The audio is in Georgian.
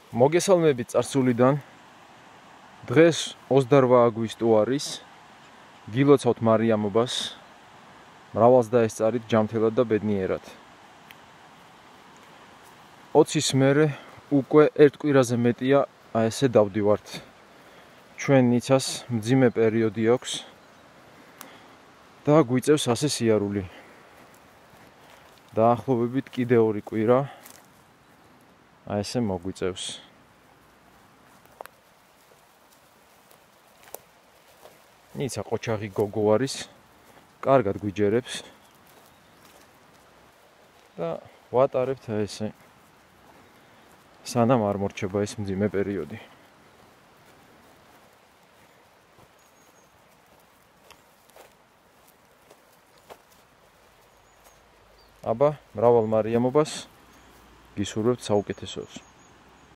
მოგესალმებით წარსულიდან. დღეს 28 აგვისტო არის. გილოცავთ მარიამობას. მრავალს დაესწარით ჯამთელად და ბედნიერად. 20-ის მერე უკვე ერთ კვირაზე მეტია ესე დავდივართ. ჩვენ ნიცას მძიმე პერიოდი აქვს და გვიწევს ასე სიარული. დაახლოებით კიდე 2 კვირა ესე მოგვიწევს. ნიცა ყოჩაღი გოგო არის, კარგად გვიჯერებს და ვატარებთ ესე სანამ არ მორჩება ეს მძიმე პერიოდი. აბა, მრავალ მარიამობას გისურვებთ საუკეთესოს.